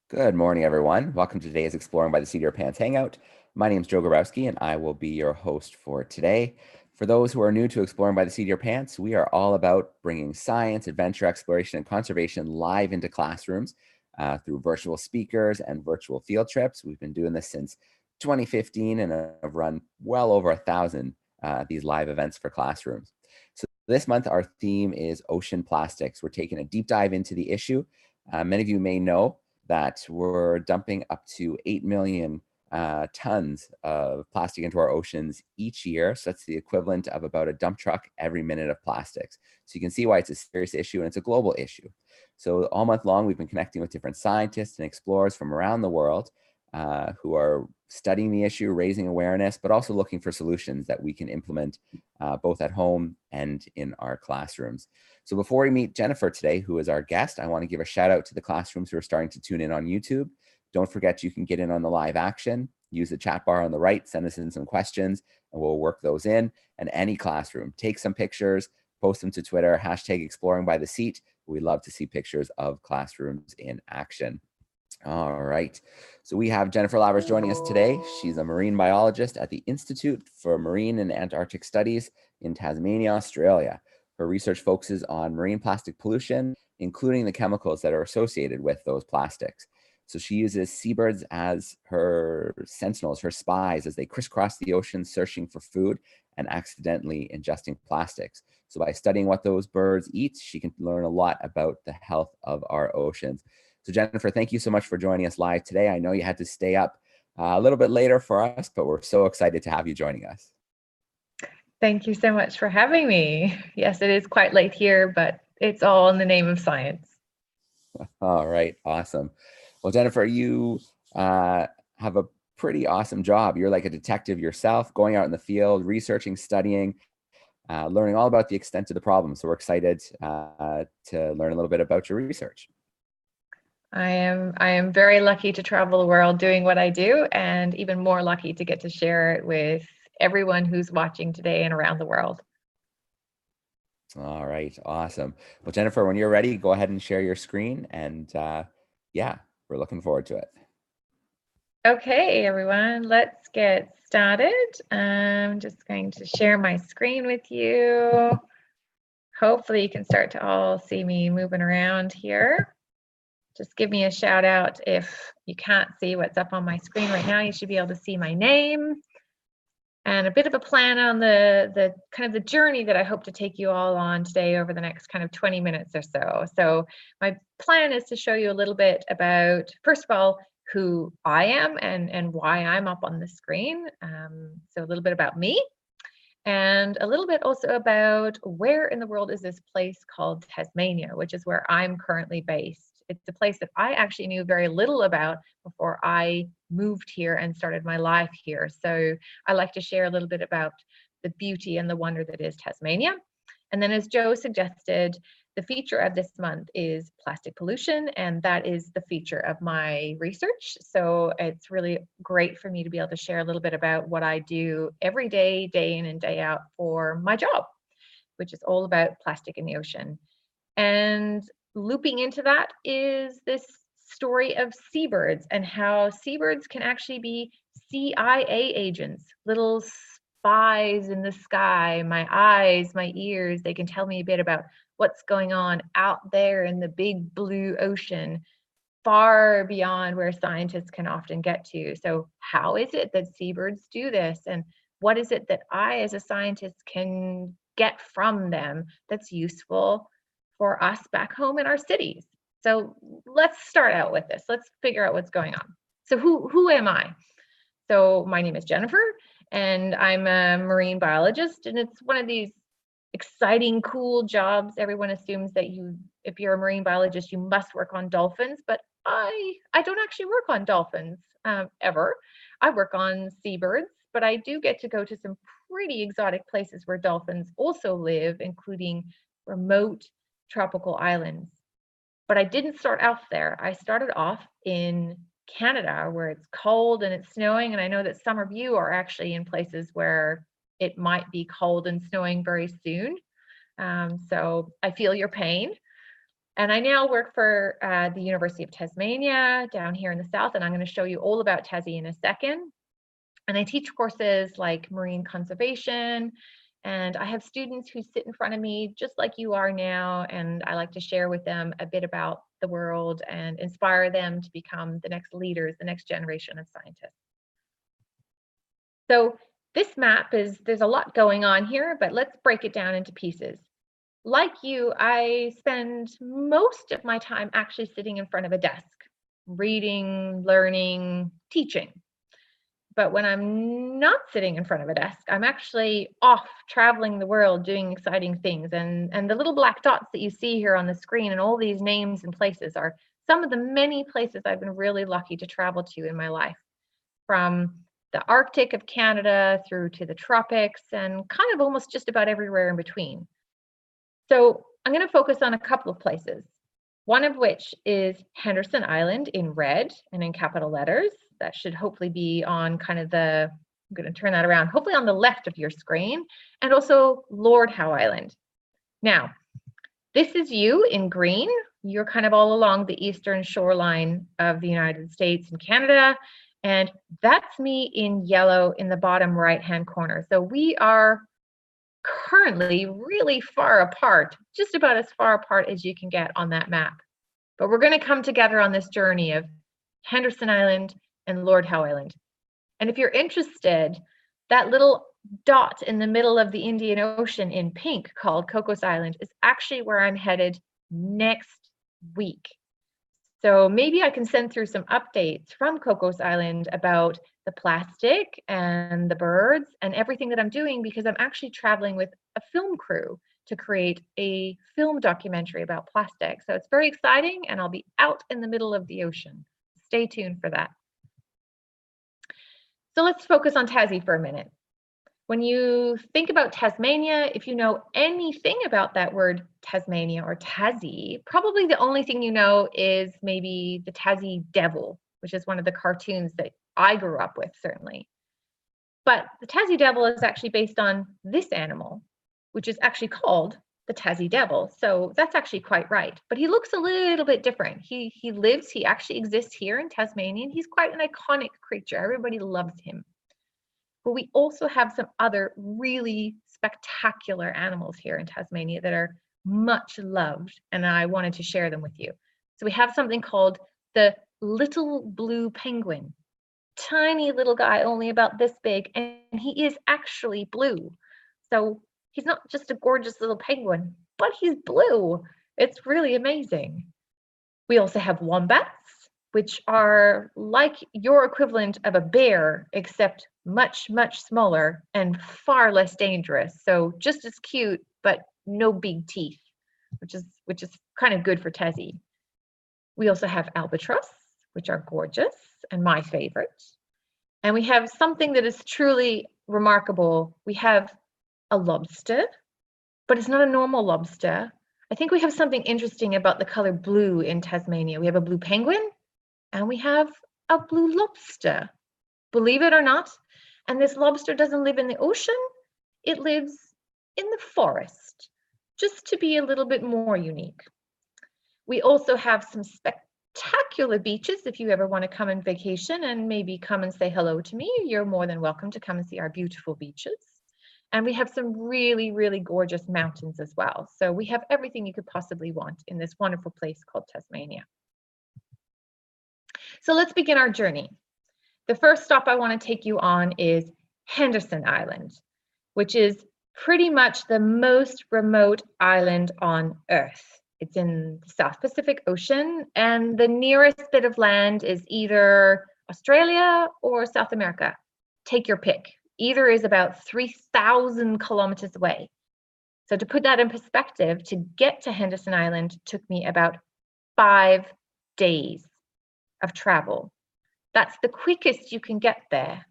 Good morning, everyone. Welcome to today's Exploring by the Seat of Your Pants Hangout. My name is Joe Grabowski, and I will be your host for today. For those who are new to Exploring by the Seat of Your Pants, we are all about bringing science, adventure, exploration, and conservation live into classrooms through virtual speakers and virtual field trips. We've been doing this since 2015 and have run well over 1,000 these live events for classrooms. So this month, our theme is ocean plastics. We're taking a deep dive into the issue. Many of you may know that we're dumping up to 8 million tons of plastic into our oceans each year. So that's the equivalent of about a dump truck every minute of plastics. So you can see why it's a serious issue, and it's a global issue. So all month long, we've been connecting with different scientists and explorers from around the world who are studying the issue, raising awareness, but also looking for solutions that we can implement both at home and in our classrooms. So before we meet Jennifer today, who is our guest, I want to give a shout out to the classrooms who are starting to tune in on YouTube. Don't forget you can get in on the live action. Use the chat bar on the right, send us in some questions, and we'll work those in. And any classroom, take some pictures, post them to Twitter, hashtag exploring by the seat. We love to see pictures of classrooms in action. All right. So we have Jennifer Lavers joining us today. She's a marine biologist at the Institute for Marine and Antarctic Studies in Tasmania, Australia. Her research focuses on marine plastic pollution, including the chemicals that are associated with those plastics. So she uses seabirds as her sentinels, her spies, as they crisscross the ocean searching for food and accidentally ingesting plastics. So by studying what those birds eat, she can learn a lot about the health of our oceans. So Jennifer, thank you so much for joining us live today. I know you had to stay up a little bit later for us, but we're so excited to have you joining us. Thank you so much for having me. Yes, it is quite late here, but it's all in the name of science. All right, awesome. Well, Jennifer, you have a pretty awesome job. You're like a detective yourself, going out in the field, researching, studying, learning all about the extent of the problem. So we're excited to learn a little bit about your research. I am very lucky to travel the world doing what I do, and even more lucky to get to share it with everyone who's watching today and around the world. All right, awesome. Well, Jennifer, when you're ready, go ahead and share your screen, and yeah, we're looking forward to it. Okay, everyone, let's get started. I'm just going to share my screen with you. Hopefully you can start to all see me moving around here. Just give me a shout out if you can't see what's up on my screen right now. You should be able to see my name and a bit of a plan on the kind of the journey that I hope to take you all on today over the next kind of 20 minutes or so. So my plan is to show you a little bit about, first of all, who I am and why I'm up on the screen. So a little bit about me, and a little bit also about where in the world is this place called Tasmania, which is where I'm currently based. It's a place that I actually knew very little about before I moved here and started my life here. So I like to share a little bit about the beauty and the wonder that is Tasmania. And then, as Joe suggested, the feature of this month is plastic pollution, and that is the feature of my research. So it's really great for me to be able to share a little bit about what I do every day, day in and day out for my job, which is all about plastic in the ocean. And looping into that is this story of seabirds and how seabirds can actually be CIA agents, little spies in the sky, my eyes, my ears. They can tell me a bit about what's going on out there in the big blue ocean, far beyond where scientists can often get to. So how is it that seabirds do this? And what is it that I, as a scientist, can get from them that's useful for us back home in our cities? So let's start out with this. Let's figure out what's going on. So who am I? So my name is Jennifer, and I'm a marine biologist, and it's one of these exciting, cool jobs. Everyone assumes that if you're a marine biologist, you must work on dolphins, but I don't actually work on dolphins ever. I work on seabirds, but I do get to go to some pretty exotic places where dolphins also live, including remote tropical islands. But I didn't start off there. I started off in Canada, where it's cold and it's snowing, and I know that some of you are actually in places where it might be cold and snowing very soon. So I feel your pain. And I now work for the University of Tasmania down here in the south, and I'm going to show you all about Tassie in a second. And I teach courses like marine conservation, and I have students who sit in front of me just like you are now, and I like to share with them a bit about the world and inspire them to become the next leaders, the next generation of scientists. So this map there's a lot going on here, but let's break it down into pieces. Like you, I spend most of my time actually sitting in front of a desk, reading, learning, teaching. But when I'm not sitting in front of a desk, I'm actually off traveling the world doing exciting things. And the little black dots that you see here on the screen and all these names and places are some of the many places I've been really lucky to travel to in my life, from the Arctic of Canada through to the tropics and kind of almost just about everywhere in between. So I'm going to focus on a couple of places, one of which is Henderson Island in red and in capital letters. That should hopefully be on kind of I'm going to turn that around, hopefully on the left of your screen, and also Lord Howe Island. Now, this is you in green. You're kind of all along the eastern shoreline of the United States and Canada, and that's me in yellow in the bottom right-hand corner. So we are currently really far apart, just about as far apart as you can get on that map. But we're going to come together on this journey of Henderson Island and Lord Howe Island. And if you're interested, that little dot in the middle of the Indian Ocean in pink called Cocos Island is actually where I'm headed next week. So maybe I can send through some updates from Cocos Island about the plastic and the birds and everything that I'm doing, because I'm actually traveling with a film crew to create a film documentary about plastic. So it's very exciting, and I'll be out in the middle of the ocean. Stay tuned for that. So let's focus on Tassie for a minute. When you think about Tasmania, if you know anything about that word Tasmania or Tassie, probably the only thing you know is maybe the Tassie Devil, which is one of the cartoons that I grew up with, certainly. But the Tassie Devil is actually based on this animal, which is actually called the Tassie Devil. So that's actually quite right. But he looks a little bit different. He actually exists here in Tasmania, and he's quite an iconic creature. Everybody loves him. But we also have some other really spectacular animals here in Tasmania that are much loved, and I wanted to share them with you. So we have something called the little blue penguin. Tiny little guy, only about this big, and he is actually blue. So he's not just a gorgeous little penguin, but he's blue. It's really amazing. We also have wombats, which are like your equivalent of a bear, except much, much smaller and far less dangerous. So just as cute, but no big teeth, which is kind of good for Tassie. We also have albatross, which are gorgeous and my favorite. And we have something that is truly remarkable. We have a lobster, but it's not a normal lobster. I think we have something interesting about the color blue in Tasmania. We have a blue penguin, and we have a blue lobster, believe it or not. And this lobster doesn't live in the ocean, it lives in the forest, just to be a little bit more unique. We also have some spectacular beaches. If you ever want to come on vacation and maybe come and say hello to me, you're more than welcome to come and see our beautiful beaches. And we have some really, really gorgeous mountains as well. So we have everything you could possibly want in this wonderful place called Tasmania. So let's begin our journey. The first stop I want to take you on is Henderson Island, which is pretty much the most remote island on Earth. It's in the South Pacific Ocean, and the nearest bit of land is either Australia or South America. Take your pick. Either is about 3,000 kilometers away. So to put that in perspective, to get to Henderson Island took me about 5 days of travel. That's the quickest you can get there.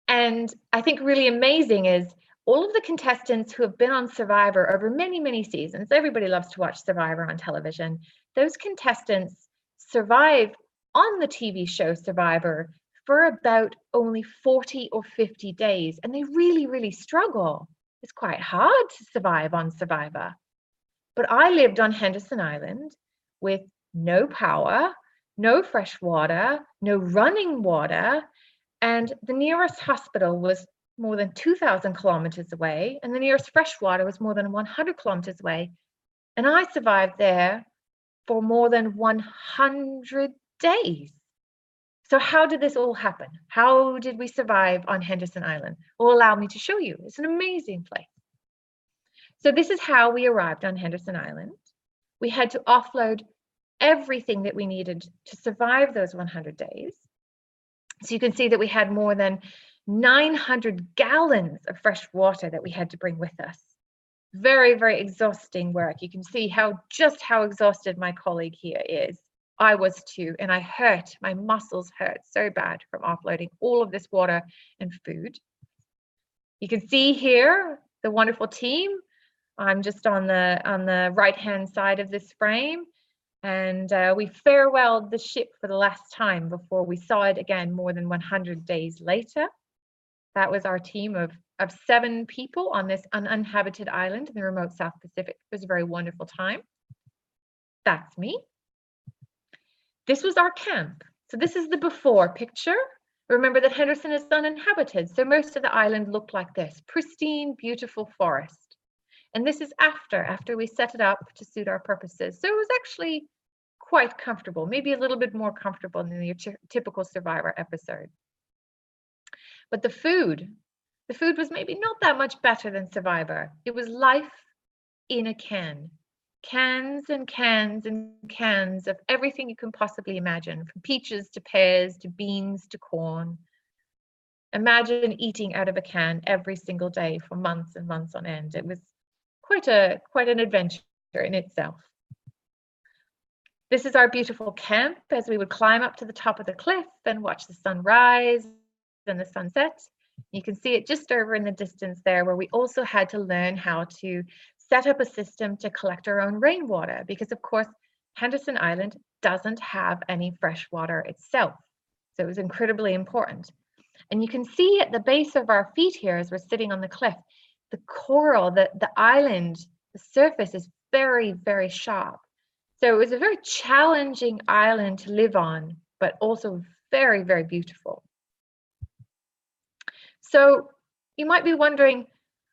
And I think really amazing is all of the contestants who have been on Survivor over many, many seasons. Everybody loves to watch Survivor on television. Those contestants survive on the TV show Survivor for about only 40 or 50 days, and they really, really struggle. It's quite hard to survive on Survivor. But I lived on Henderson Island with no power, no fresh water, no running water, and the nearest hospital was more than 2,000 kilometers away, and the nearest fresh water was more than 100 kilometers away. And I survived there for more than 100 days. So how did this all happen? How did we survive on Henderson Island? Well, allow me to show you. It's an amazing place. So this is how we arrived on Henderson Island. We had to offload everything that we needed to survive those 100 days. So you can see that we had more than 900 gallons of fresh water that we had to bring with us. Very, very exhausting work. You can see just how exhausted my colleague here is. I was too, and my muscles hurt so bad from offloading all of this water and food. You can see here the wonderful team. I'm just on the right-hand side of this frame, and we farewelled the ship for the last time before we saw it again more than 100 days later. That was our team of 7 people on this uninhabited island in the remote South Pacific. It was a very wonderful time. That's me. This was our camp. So this is the before picture. Remember that Henderson is uninhabited, so most of the island looked like this, pristine, beautiful forest. And this is after we set it up to suit our purposes. So it was actually quite comfortable, maybe a little bit more comfortable than your typical Survivor episode. But the food was maybe not that much better than Survivor. It was life in a can. Cans and cans and cans of everything you can possibly imagine, from peaches to pears to beans to corn. Imagine eating out of a can every single day for months and months on end. It was quite an adventure in itself. This is our beautiful camp as we would climb up to the top of the cliff and watch the sun rise and the sunset. You can see it just over in the distance there, where we also had to learn how to set up a system to collect our own rainwater, because of course Henderson Island doesn't have any fresh water itself. So it was incredibly important. And you can see at the base of our feet here as we're sitting on the cliff, the coral, the island, the surface is very, very sharp. So it was a very challenging island to live on, but also very, very beautiful. So you might be wondering,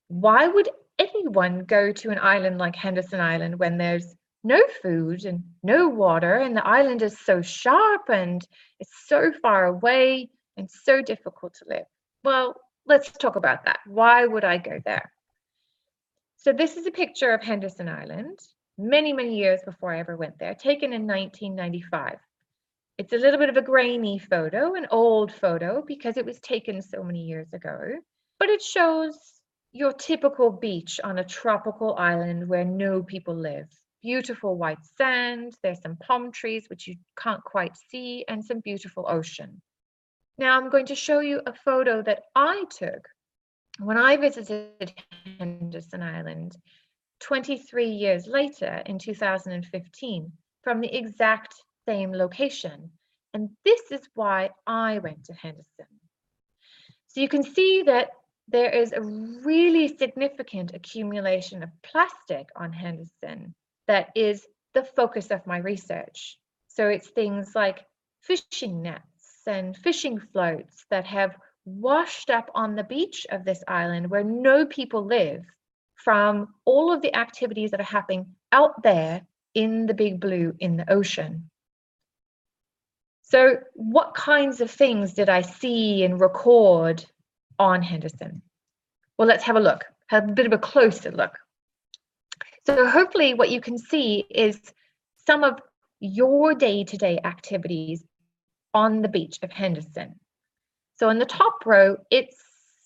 why would anyone go to an island like Henderson Island when there's no food and no water, and the island is so sharp and it's so far away and so difficult to live? Well, let's talk about that. Why would I go there? So this is a picture of Henderson Island, many, many years before I ever went there, taken in 1995. It's a little bit of a grainy photo, an old photo, because it was taken so many years ago, but it shows your typical beach on a tropical island where no people live. Beautiful white sand, there's some palm trees, which you can't quite see, and some beautiful ocean. Now I'm going to show you a photo that I took when I visited Henderson Island 23 years later in 2015 from the exact same location. And this is why I went to Henderson. So you can see that there is a really significant accumulation of plastic on Henderson that is the focus of my research. So it's things like fishing nets and fishing floats that have washed up on the beach of this island where no people live from all of the activities that are happening out there in the big blue in the ocean. So what kinds of things did I see and record on Henderson? Well, let's have a look, have a bit of a closer look. So hopefully what you can see is some of your day-to-day activities on the beach of Henderson. So in the top row, it's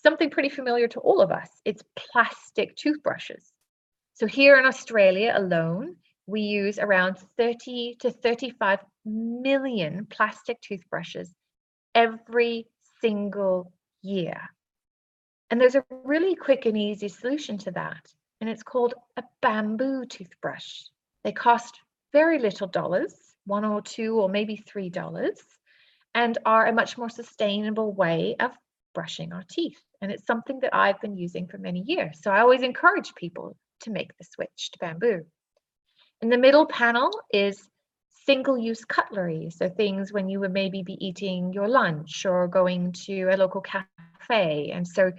something pretty familiar to all of us. It's plastic toothbrushes. So here in Australia alone, we use around 30 to 35 million plastic toothbrushes every single year. And there's a really quick and easy solution to that, and it's called a bamboo toothbrush. They cost very little dollars, $1 or $2 or maybe $3, and are a much more sustainable way of brushing our teeth. And it's something that I've been using for many years. So I always encourage people to make the switch to bamboo. In the middle panel is single-use cutlery, so things when you would maybe be eating your lunch or going to a local cafe. And so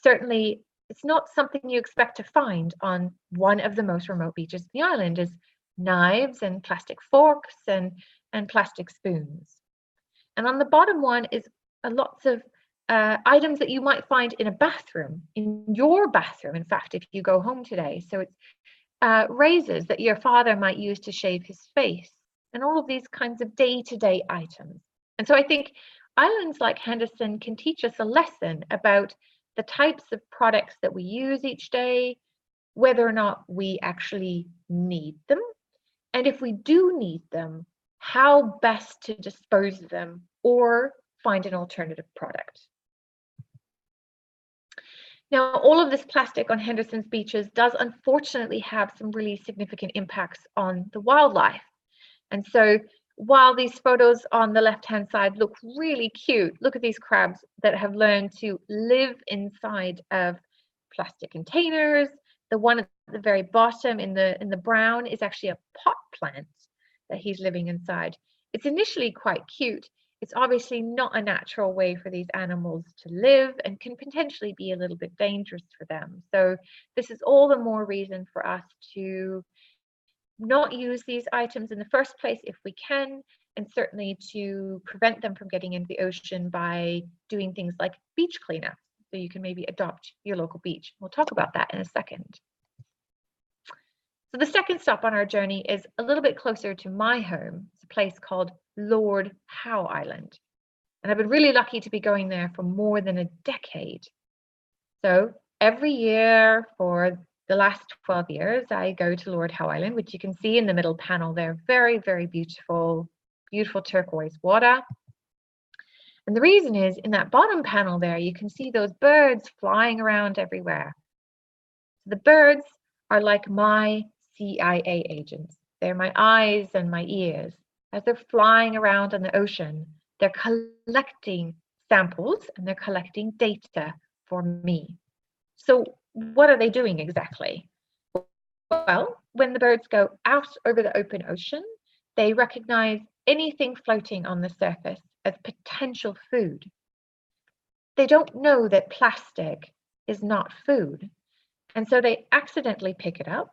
certainly it's not something you expect to find on one of the most remote beaches of the island, is knives and plastic forks and plastic spoons. And on the bottom one is lots of items that you might find in a bathroom, in your bathroom, in fact, if you go home today. So it's razors that your father might use to shave his face, and all of these kinds of day-to-day items. And so I think islands like Henderson can teach us a lesson about the types of products that we use each day, whether or not we actually need them, and if we do need them, how best to dispose of them or find an alternative product. Now, all of this plastic on Henderson's beaches does unfortunately have some really significant impacts on the wildlife. And so while these photos on the left-hand side look really cute, look at these crabs that have learned to live inside of plastic containers. The one at the very bottom in the brown is actually a pot plant that he's living inside. It's initially quite cute. It's obviously not a natural way for these animals to live and can potentially be a little bit dangerous for them. So this is all the more reason for us to not use these items in the first place if we can, and certainly to prevent them from getting into the ocean by doing things like beach cleanup. So you can maybe adopt your local beach. We'll talk about that in a second. So the second stop on our journey is a little bit closer to my home. It's a place called Lord Howe Island. And I've been really lucky to be going there for more than a decade. So every year for the last 12 years, I go to Lord Howe Island, which you can see in the middle panel there. Very, very beautiful, beautiful turquoise water. And the reason is in that bottom panel there, you can see those birds flying around everywhere. The birds are like my CIA agents. They're my eyes and my ears. As they're flying around on the ocean, they're collecting samples and they're collecting data for me. So what are they doing exactly? Well, when the birds go out over the open ocean, they recognize anything floating on the surface as potential food. They don't know that plastic is not food. And so they accidentally pick it up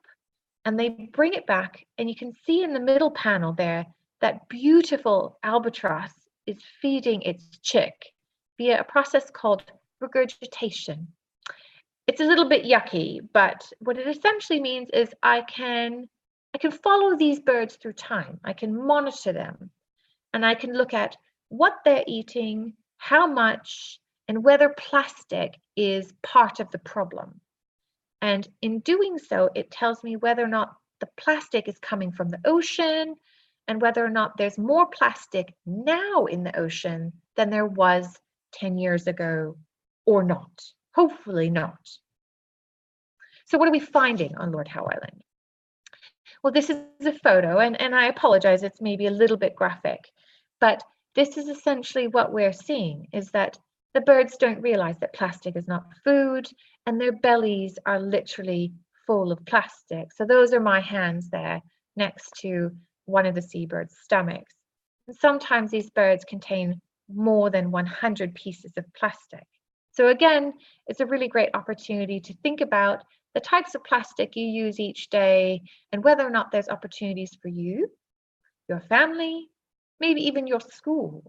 and they bring it back. And you can see in the middle panel there, that beautiful albatross is feeding its chick via a process called regurgitation. It's a little bit yucky, but what it essentially means is I can follow these birds through time. I can monitor them and I can look at what they're eating, how much, and whether plastic is part of the problem. And in doing so, it tells me whether or not the plastic is coming from the ocean and whether or not there's more plastic now in the ocean than there was 10 years ago or not. Hopefully not. So what are we finding on Lord Howe Island? Well, this is a photo, and I apologize, it's maybe a little bit graphic, but this is essentially what we're seeing, is that the birds don't realize that plastic is not food, and their bellies are literally full of plastic. So those are my hands there next to one of the seabirds' stomachs. And sometimes these birds contain more than 100 pieces of plastic. So again, it's a really great opportunity to think about the types of plastic you use each day and whether or not there's opportunities for you, your family, maybe even your school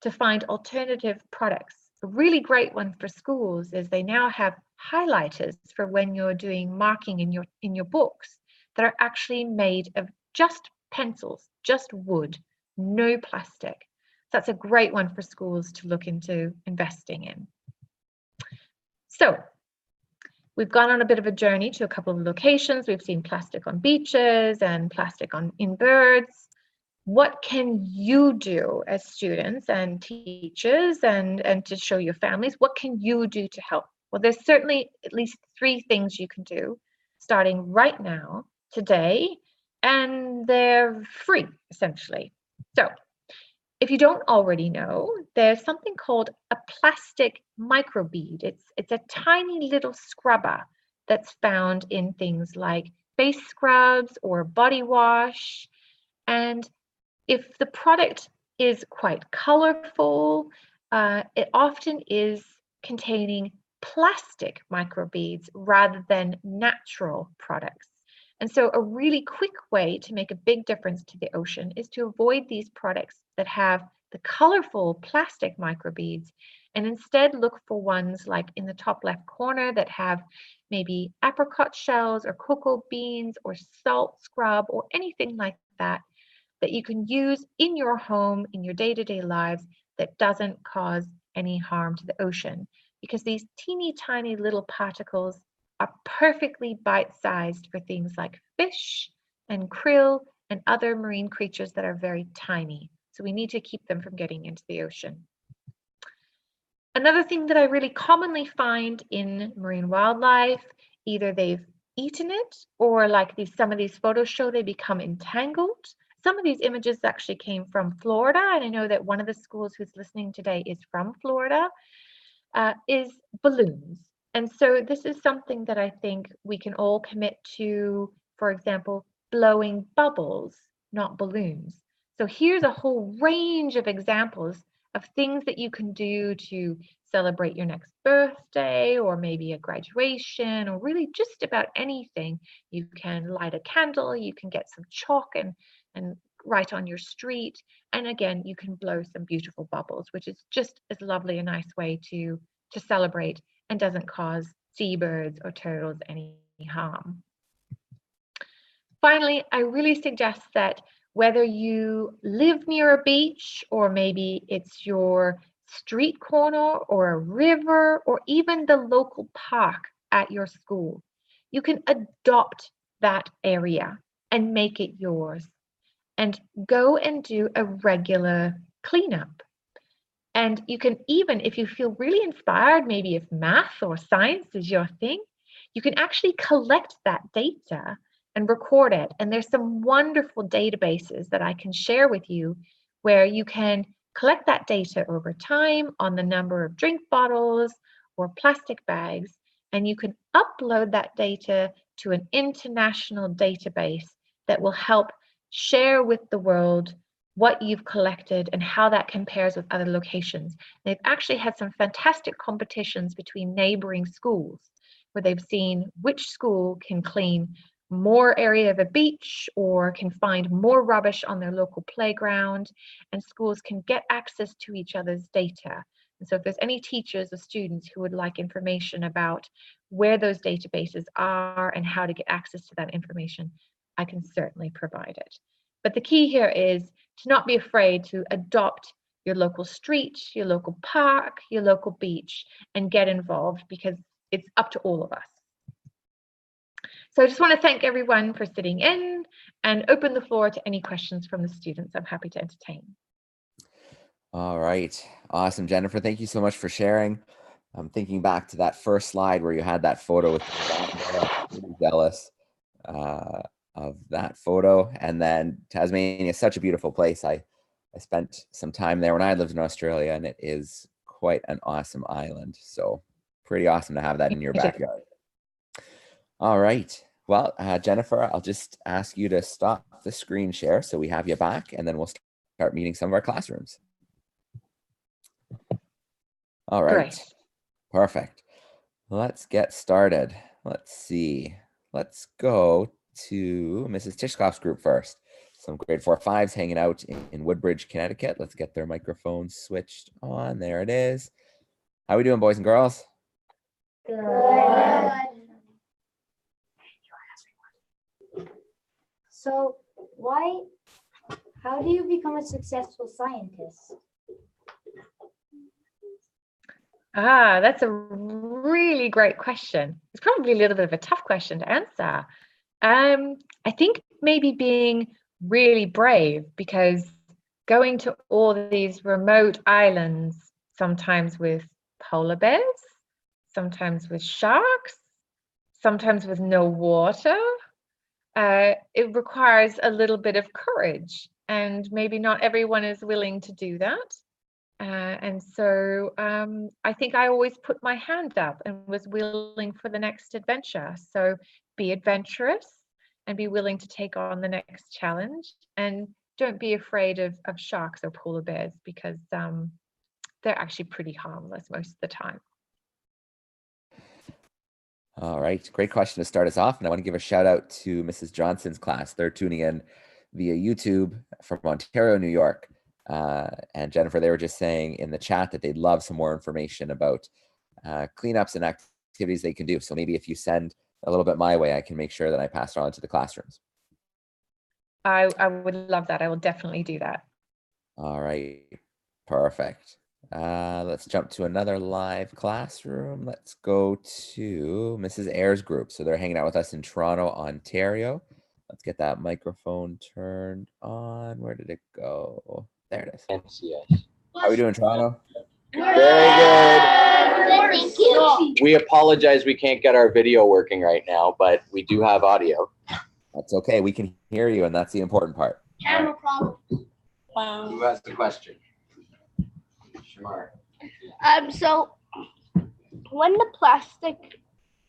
to find alternative products. A really great one for schools is they now have highlighters for when you're doing marking in your books that are actually made of just pencils, just wood, no plastic. So that's a great one for schools to look into investing in. So we've gone on a bit of a journey to a couple of locations. We've seen plastic on beaches and plastic in birds. What can you do as students and teachers and to show your families? What can you do to help? Well, there's certainly at least 3 things you can do starting right now, today, and they're free, essentially. So if you don't already know, there's something called a plastic microbead. It's a tiny little scrubber that's found in things like face scrubs or body wash. And if the product is quite colorful, it often is containing plastic microbeads rather than natural products. And so a really quick way to make a big difference to the ocean is to avoid these products that have the colorful plastic microbeads, and instead look for ones like in the top left corner that have maybe apricot shells or cocoa beans or salt scrub or anything like that that you can use in your home, in your day-to-day lives, that doesn't cause any harm to the ocean, because these teeny tiny little particles are perfectly bite-sized for things like fish and krill and other marine creatures that are very tiny. So we need to keep them from getting into the ocean. Another thing that I really commonly find in marine wildlife, either they've eaten it or like some of these photos show, they become entangled. Some of these images actually came from Florida, and I know that one of the schools who's listening today is from Florida, is balloons. And so this is something that I think we can all commit to, for example, blowing bubbles, not balloons. So here's a whole range of examples of things that you can do to celebrate your next birthday, or maybe a graduation, or really just about anything. You can light a candle, you can get some chalk and write on your street. And again, you can blow some beautiful bubbles, which is just as lovely a nice way to celebrate and doesn't cause seabirds or turtles any harm. Finally, I really suggest that whether you live near a beach, or maybe it's your street corner or a river, or even the local park at your school, you can adopt that area and make it yours, and go and do a regular cleanup. And you can even, if you feel really inspired, maybe if math or science is your thing, you can actually collect that data and record it. And there's some wonderful databases that I can share with you where you can collect that data over time on the number of drink bottles or plastic bags, and you can upload that data to an international database that will help share with the world what you've collected and how that compares with other locations. They've actually had some fantastic competitions between neighboring schools where they've seen which school can clean more area of a beach or can find more rubbish on their local playground, and schools can get access to each other's data. And so if there's any teachers or students who would like information about where those databases are and how to get access to that information, I can certainly provide it. But the key here is to not be afraid to adopt your local street, your local park, your local beach, and get involved, because it's up to all of us. So I just want to thank everyone for sitting in and open the floor to any questions from the students. I'm happy to entertain. All right. Awesome, Jennifer. Thank you so much for sharing. I'm thinking back to that first slide where you had that photo with I'm pretty jealous of that photo. And then Tasmania is such a beautiful place. I spent some time there when I lived in Australia, and it is quite an awesome island. So pretty awesome to have that in your backyard. All right. Well, Jennifer, I'll just ask you to stop the screen share so we have you back, and then we'll start meeting some of our classrooms. All right. Great. Perfect. Let's get started. Let's see. Let's go to Mrs. Tishkoff's group first. Some grade 4-5s hanging out in Woodbridge, Connecticut. Let's get their microphones switched on. There it is. How are we doing, boys and girls? Good. So how do you become a successful scientist? That's a really great question. It's probably a little bit of a tough question to answer. I think maybe being really brave, because going to all these remote islands, sometimes with polar bears, sometimes with sharks, sometimes with no water, it requires a little bit of courage, and maybe not everyone is willing to do that. And so I think I always put my hand up and was willing for the next adventure. So be adventurous, and be willing to take on the next challenge. And don't be afraid of sharks or polar bears, because they're actually pretty harmless most of the time. All right, great question to start us off. And I want to give a shout out to Mrs. Johnson's class. They're tuning in via YouTube from Ontario, New York. And Jennifer, they were just saying in the chat that they'd love some more information about cleanups and activities they can do. So maybe if you send a little bit my way, I can make sure that I pass it on to the classrooms. I would love that. I will definitely do that. All right, perfect. Let's jump to another live classroom. Let's go to Mrs. Ayers' group. So they're hanging out with us in Toronto, Ontario. Let's get that microphone turned on. Where did it go? There it is. NCS. How are we doing, Toronto? Very good. Thank you. We apologize we can't get our video working right now, but we do have audio. That's okay. We can hear you, and that's the important part. No problem. Who has the question? Shamar. So when the plastic,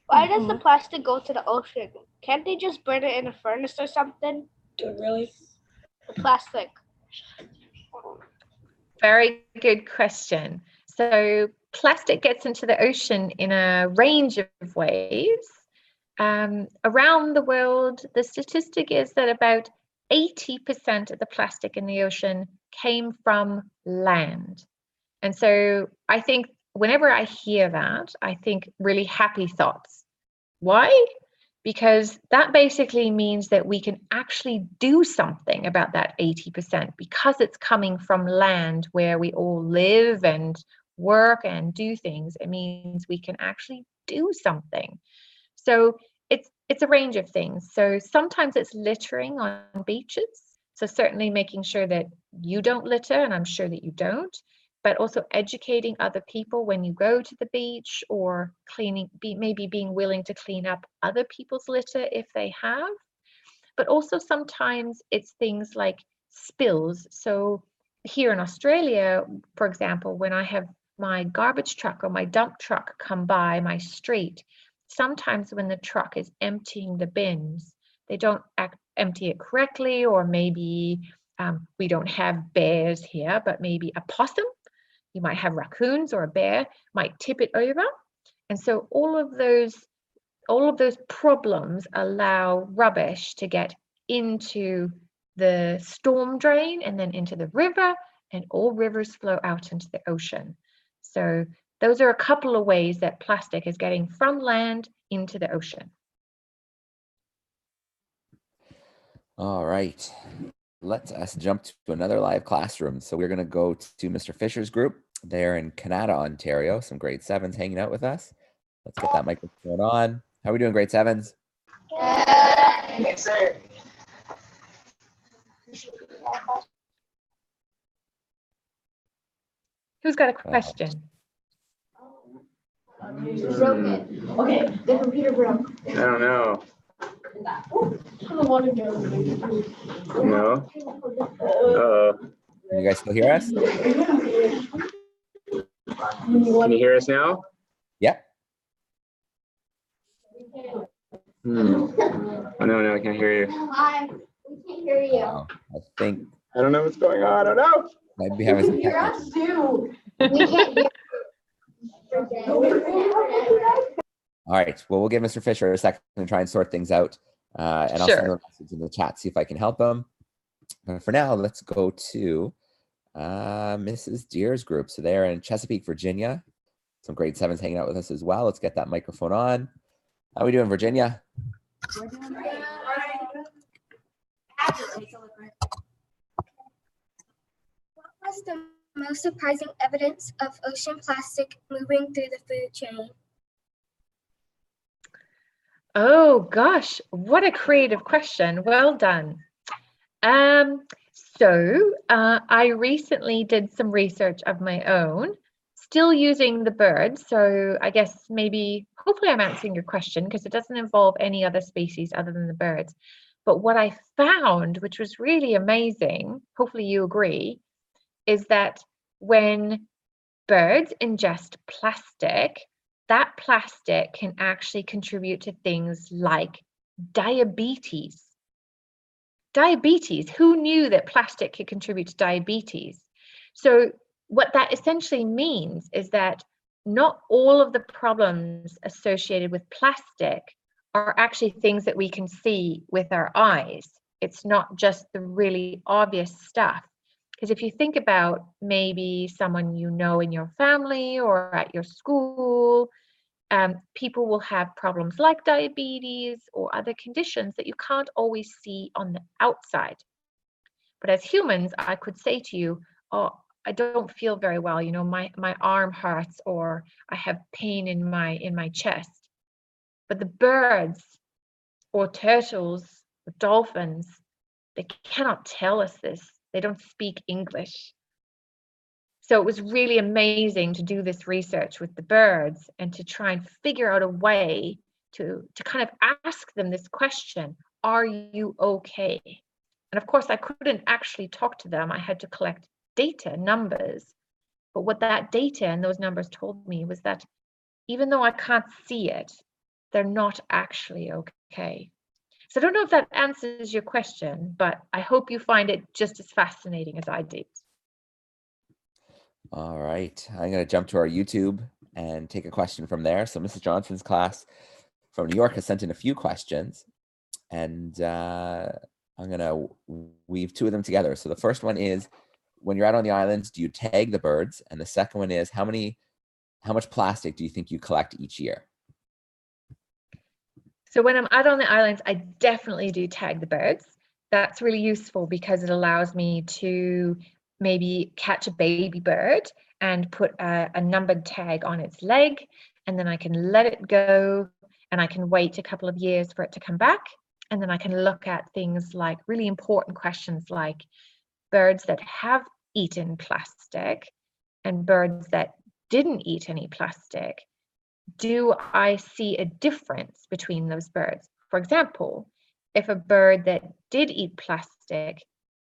why does the plastic go to the ocean? Can't they just burn it in a furnace or something? Really? The plastic. Very good question. So plastic gets into the ocean in a range of ways. Around the world, the statistic is that about 80% of the plastic in the ocean came from land. And so I think whenever I hear that, I think really happy thoughts. Why? Because that basically means that we can actually do something about that 80%, because it's coming from land where we all live and work and do things. It means we can actually do something. So it's a range of things. So sometimes it's littering on beaches. So certainly making sure that you don't litter, and I'm sure that you don't, but also educating other people when you go to the beach, or maybe being willing to clean up other people's litter if they have. But also sometimes it's things like spills. So here in Australia, for example, when I have my garbage truck or my dump truck come by my street, sometimes when the truck is emptying the bins, they don't empty it correctly, or maybe we don't have bears here, but maybe a possum. You might have raccoons, or a bear might tip it over. And so all of those problems allow rubbish to get into the storm drain and then into the river, and all rivers flow out into the ocean. So those are a couple of ways that plastic is getting from land into the ocean. All right. Let us jump to another live classroom. So we're going to go to Mr. Fisher's group. They're in Canada, Ontario. Some grade 7s hanging out with us. Let's get that microphone on. How are we doing, grade 7s? Yes, sir. Who's got a question? Okay, the computer broke. I don't know. No. Can you guys still hear us? Can you hear us now? Yeah. Oh, no, I can't hear you. Hi, we can't hear you. Oh, I think I don't know what's going on. I don't know. might be having some Hear technical. us too. We can't hear. All right. Well, we'll give Mr. Fisher a second to try and sort things out. And I'll Sure. send him a message in the chat, see if I can help him. But for now, let's go to Mrs. Deer's group. So they're in Chesapeake, Virginia. Some grade 7s hanging out with us as well. Let's get that microphone on. How are we doing, Virginia? What was the most surprising evidence of ocean plastic moving through the food chain? Oh gosh, what a creative question. Well done. I recently did some research of my own, still using the birds. So I guess hopefully I'm answering your question, because it doesn't involve any other species other than the birds. But what I found, which was really amazing, hopefully you agree, is that when birds ingest plastic, that plastic can actually contribute to things like diabetes. diabetes. Who knew that plastic could contribute to diabetes? So what that essentially means is that not all of the problems associated with plastic are actually things that we can see with our eyes. It's not just the really obvious stuff. Because if you think about maybe someone you know in your family or at your school, people will have problems like diabetes or other conditions that you can't always see on the outside. But as humans, I could say to you, oh, I don't feel very well, you know, my arm hurts, or I have pain in my chest. But the birds or turtles or dolphins, they cannot tell us this. They don't speak English. So it was really amazing to do this research with the birds and to try and figure out a way to kind of ask them this question, are you okay? And of course, I couldn't actually talk to them. I had to collect data, numbers. But what that data and those numbers told me was that even though I can't see it, they're not actually okay. So I don't know if that answers your question, but I hope you find it just as fascinating as I did. All right, I'm going to jump to our YouTube and take a question from there. So Mrs. Johnson's class from New York has sent in a few questions, and I'm going to weave two of them together. So the first one is, when you're out on the islands, do you tag the birds? And the second one is, how much plastic do you think you collect each year? So when I'm out on the islands, I definitely do tag the birds. That's really useful because it allows me to maybe catch a baby bird and put a numbered tag on its leg, and then I can let it go and I can wait a couple of years for it to come back. And then I can look at things like really important questions like birds that have eaten plastic and birds that didn't eat any plastic. Do I see a difference between those birds? For example, if a bird that did eat plastic,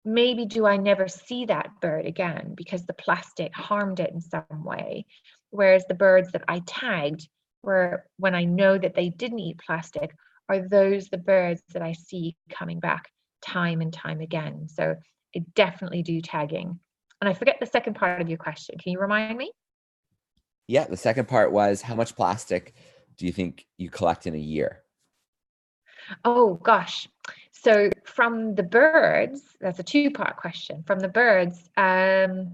maybe do I never see that bird again because the plastic harmed it in some way? Whereas the birds that I tagged, when I know that they didn't eat plastic, are those the birds that I see coming back time and time again? So I definitely do tagging. And I forget the second part of your question. Can you remind me? Yeah, the second part was, how much plastic do you think you collect in a year? Oh gosh. So from the birds, that's a two-part question. From the birds, I'd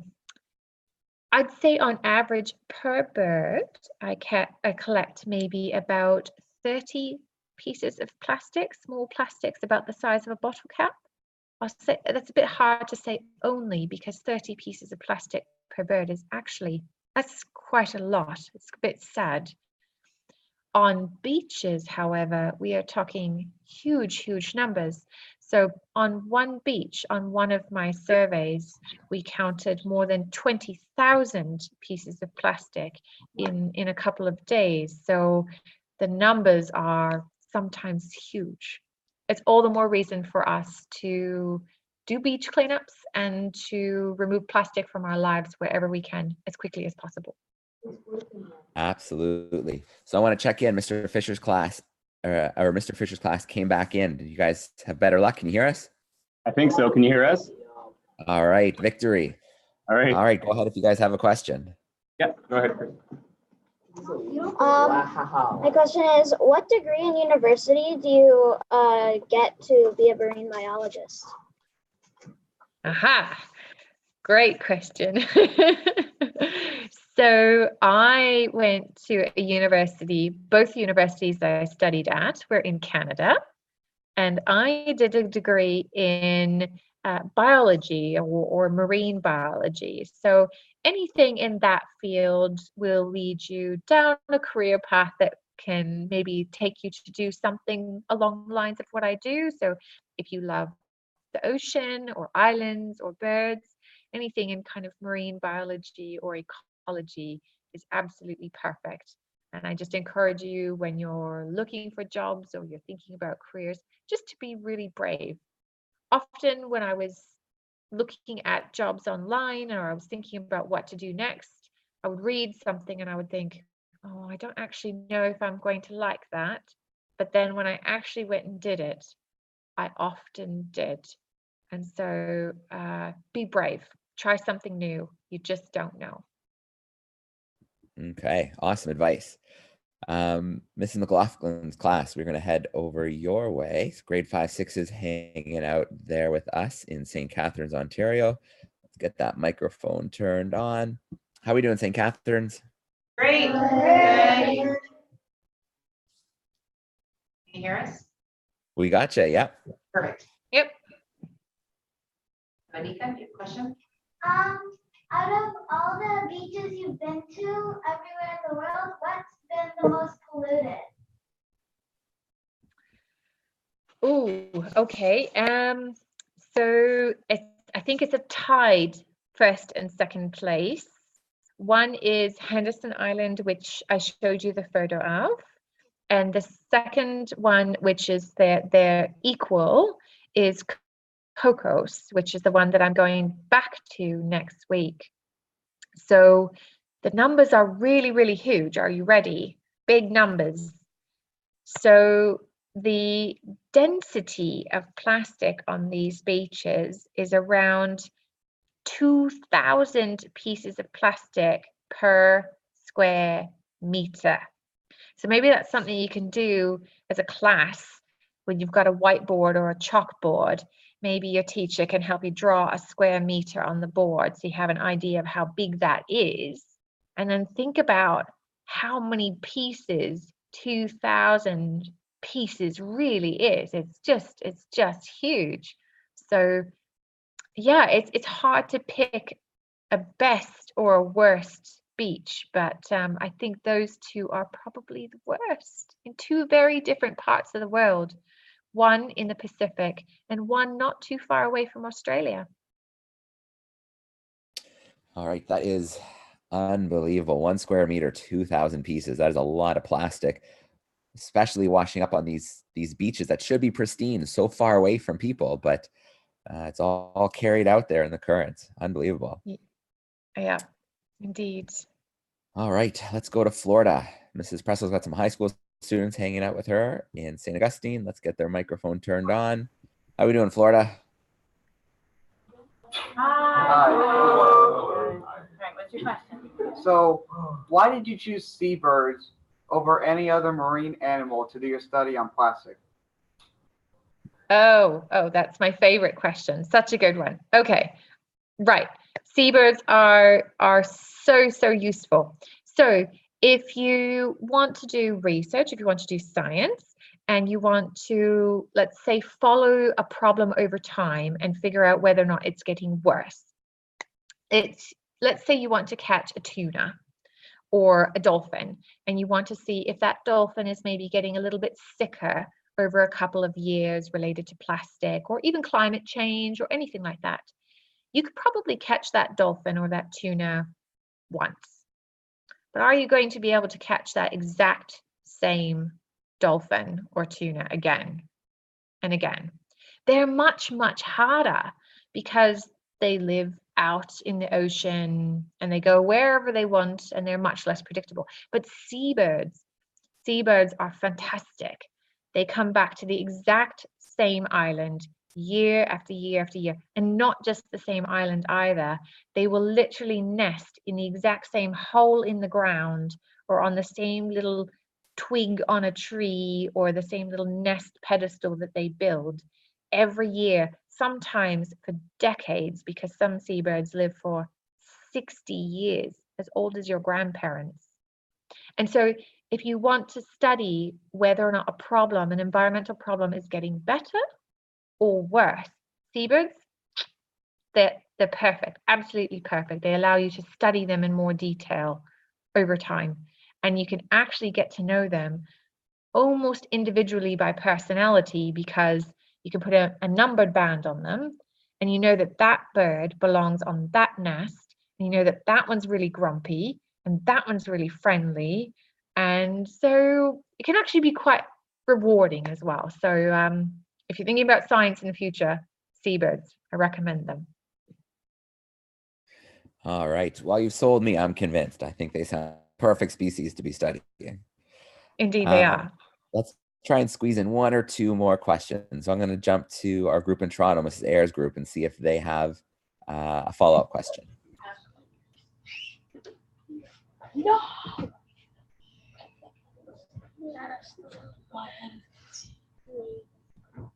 say on average per bird, I collect maybe about 30 pieces of plastic, small plastics about the size of a bottle cap. I'll say that's a bit hard to say only, because 30 pieces of plastic per bird is actually, that's quite a lot. It's a bit sad. On beaches, however, we are talking huge numbers. So on one beach, on one of my surveys, we counted more than 20,000 pieces of plastic in a couple of days. So the numbers are sometimes huge. It's all the more reason for us to do beach cleanups and to remove plastic from our lives wherever we can as quickly as possible. Absolutely. So I want to check in. Mr. Fisher's class, or Mr. Fisher's class came back in. Did you guys have better luck? Can you hear us? I think so. Can you hear us? All right, victory. All right. All right, go ahead if you guys have a question. Yeah, go ahead, Chris. My question is, what degree in university do you get to be a marine biologist? Aha, great question. So I went to a university, both universities that I studied at were in Canada, and I did a degree in biology or marine biology. So anything in that field will lead you down a career path that can maybe take you to do something along the lines of what I do. So if you love the ocean or islands or birds, anything in kind of marine biology or ecology is absolutely perfect. And I just encourage you, when you're looking for jobs or you're thinking about careers, just to be really brave. Often when I was looking at jobs online or I was thinking about what to do next, I would read something and I would think, oh, I don't actually know if I'm going to like that. But then when I actually went and did it, I often did. And so be brave, try something new. You just don't know. Okay, awesome advice. Mrs. McLaughlin's class, we're going to head over your way. It's grade 5, 6s hanging out there with us in St. Catharines, Ontario. Let's get that microphone turned on. How are we doing, St. Catharines? Great. Can you hear us? We gotcha, yeah. Perfect. Yep. Anika, you have a question? Out of all the beaches you've been to everywhere in the world, what's been the most polluted? Oh, okay. So I think it's a tied first and second place. One is Henderson Island, which I showed you the photo of. And the second one, which is their equal, is Cocos, which is the one that I'm going back to next week. So the numbers are really, really huge. Are you ready? Big numbers. So the density of plastic on these beaches is around 2,000 pieces of plastic per square meter. So maybe that's something you can do as a class when you've got a whiteboard or a chalkboard. Maybe your teacher can help you draw a square meter on the board so you have an idea of how big that is. And then think about how many pieces 2,000 pieces really is. It's just huge. So yeah, it's hard to pick a best or a worst beach, but I think those two are probably the worst in two very different parts of the world. One in the Pacific and one not too far away from Australia. All right, that is unbelievable. 1 square meter, 2,000 pieces. That is a lot of plastic, especially washing up on these beaches that should be pristine, so far away from people, but it's all carried out there in the currents. Unbelievable. Yeah, indeed. All right, let's go to Florida. Mrs. Pressel's got some high school students hanging out with her in St. Augustine. Let's get their microphone turned on. How are we doing, Florida? Hi. All right, what's your question? So, why did you choose seabirds over any other marine animal to do your study on plastic? Oh, that's my favorite question. Such a good one. Okay, right. Seabirds are so useful. So if you want to do research, if you want to do science, and you want to, let's say, follow a problem over time and figure out whether or not it's getting worse. Let's say you want to catch a tuna or a dolphin, and you want to see if that dolphin is maybe getting a little bit sicker over a couple of years related to plastic or even climate change or anything like that. You could probably catch that dolphin or that tuna once. But are you going to be able to catch that exact same dolphin or tuna again and again? They're much harder because they live out in the ocean and they go wherever they want and they're much less predictable. But seabirds are fantastic. They come back to the exact same island year after year after year, and not just the same island either. They will literally nest in the exact same hole in the ground or on the same little twig on a tree or the same little nest pedestal that they build every year, sometimes for decades, because some seabirds live for 60 years, as old as your grandparents. And so if you want to study whether or not a problem, an environmental problem, is getting better or worse, seabirds, they're perfect, absolutely perfect. They allow you to study them in more detail over time. And you can actually get to know them almost individually by personality, because you can put a numbered band on them and you know that that bird belongs on that nest, and you know that that one's really grumpy and that one's really friendly. And so it can actually be quite rewarding as well. So if you're thinking about science in the future, seabirds, I recommend them. All right. Well, you've sold me. I'm convinced. I think they sound perfect species to be studying. Indeed, they are. Let's try and squeeze in one or two more questions. So I'm going to jump to our group in Toronto, Mrs. Ayers' group, and see if they have a follow-up question. No.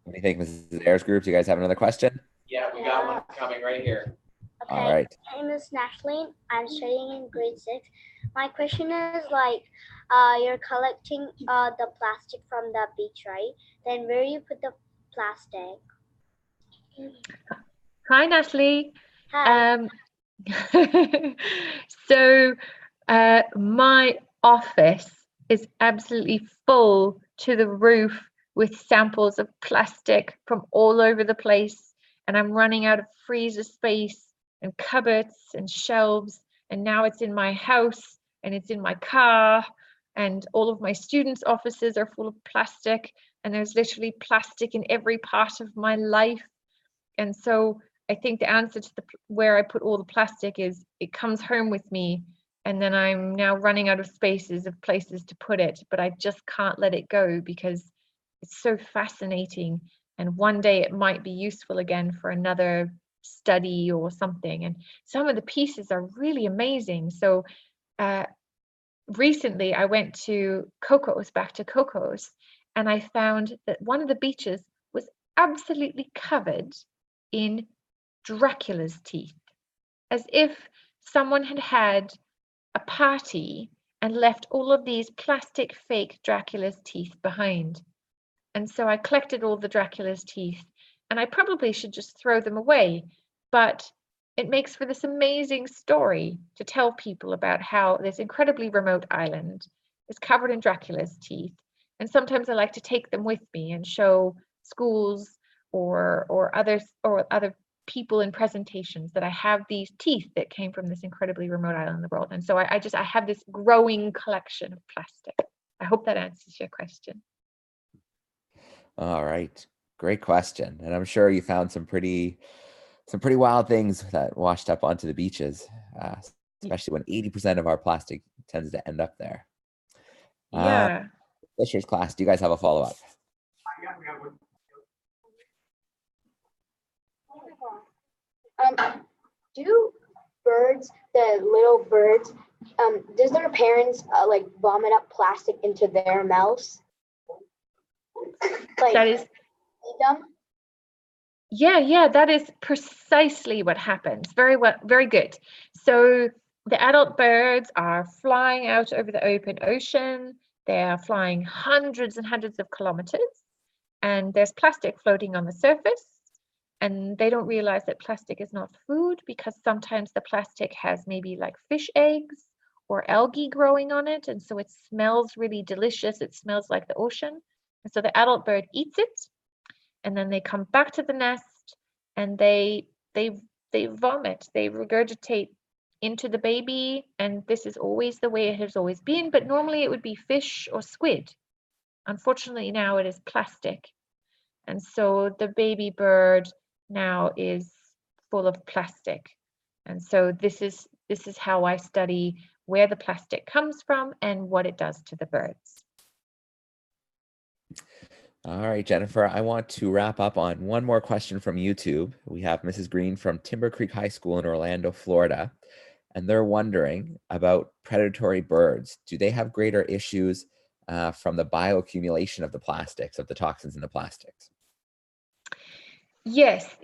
What do you think, Mrs. Ayers' group? Do you guys have another question? Yeah, we got one coming right here. Okay. All right. My name is Natalie. I'm studying in grade 6. My question is like, you're collecting the plastic from the beach, right? Then where do you put the plastic? Hi, Natalie. Hi. So my office is absolutely full to the roof with samples of plastic from all over the place, and I'm running out of freezer space and cupboards and shelves, and now it's in my house and it's in my car, and all of my students' offices are full of plastic, and there's literally plastic in every part of my life. And so I think the answer to where I put all the plastic is it comes home with me, and then I'm now running out of spaces of places to put it, but I just can't let it go because it's so fascinating, and one day it might be useful again for another study or something. And some of the pieces are really amazing. So recently I went to back to Cocos, and I found that one of the beaches was absolutely covered in Dracula's teeth, as if someone had had a party and left all of these plastic fake Dracula's teeth behind. And so I collected all the Dracula's teeth, and I probably should just throw them away, but it makes for this amazing story to tell people about how this incredibly remote island is covered in Dracula's teeth. And sometimes I like to take them with me and show schools or other people in presentations that I have these teeth that came from this incredibly remote island in the world. And so I have this growing collection of plastic. I hope that answers your question. All right. Great question. And I'm sure you found some pretty wild things that washed up onto the beaches, especially when 80% of our plastic tends to end up there. Yeah. Fisher's class, do you guys have a follow-up? Do birds, the little birds, does their parents like vomit up plastic into their mouths? Like, That is, eat them? yeah, that is precisely what happens. Very well, very good. So the adult birds are flying out over the open ocean. They are flying hundreds and hundreds of kilometers, and there's plastic floating on the surface. And they don't realize that plastic is not food, because sometimes the plastic has maybe like fish eggs or algae growing on it. And so it smells really delicious. It smells like the ocean. And so the adult bird eats it, and then they come back to the nest and they vomit, they regurgitate into the baby. And this is always the way it has always been, but normally it would be fish or squid. Unfortunately, now it is plastic. And so the baby bird now is full of plastic. And so this is how I study where the plastic comes from and what it does to the birds. All right, Jennifer, I want to wrap up on one more question from YouTube. We have Mrs. Green from Timber Creek High School in Orlando, Florida, and they're wondering about predatory birds. Do they have greater issues from the bioaccumulation of the plastics, of the toxins in the plastics? Yes.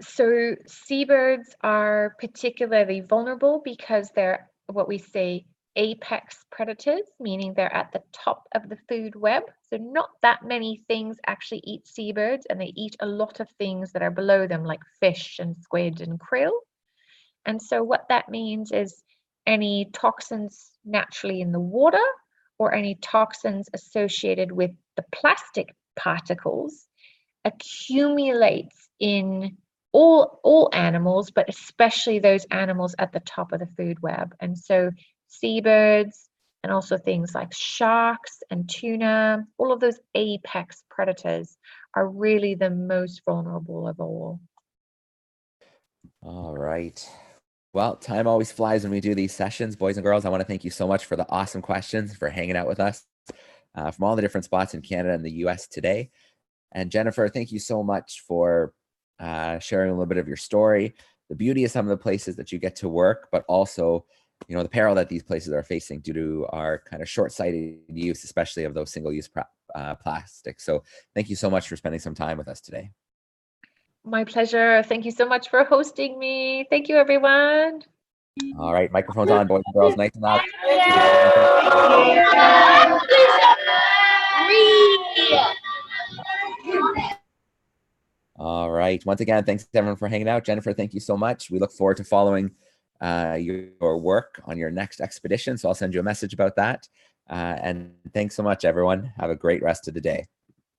So seabirds are particularly vulnerable because they're what we say apex predators, meaning they're at the top of the food web. So not that many things actually eat seabirds, and they eat a lot of things that are below them, like fish and squid and krill. And so what that means is any toxins naturally in the water or any toxins associated with the plastic particles accumulates in all animals, but especially those animals at the top of the food web. And so seabirds and also things like sharks and tuna, all of those apex predators are really the most vulnerable of all. All right. Well, time always flies when we do these sessions. Boys and girls, I want to thank you so much for the awesome questions, for hanging out with us. from all the different spots in Canada and the US today. And Jennifer, thank you so much for sharing a little bit of your story, the beauty of some of the places that you get to work, but also, you know, the peril that these places are facing due to our kind of short-sighted use, especially of those single-use plastics. So thank you so much for spending some time with us today. My pleasure. Thank you so much for hosting me. Thank you, everyone. All right, microphones on, boys and girls, nice and loud. All right, once again, thanks everyone for hanging out. Jennifer, thank you so much. We look forward to following your work on your next expedition, so I'll send you a message about that. And thanks so much, everyone. Have a great rest of the day.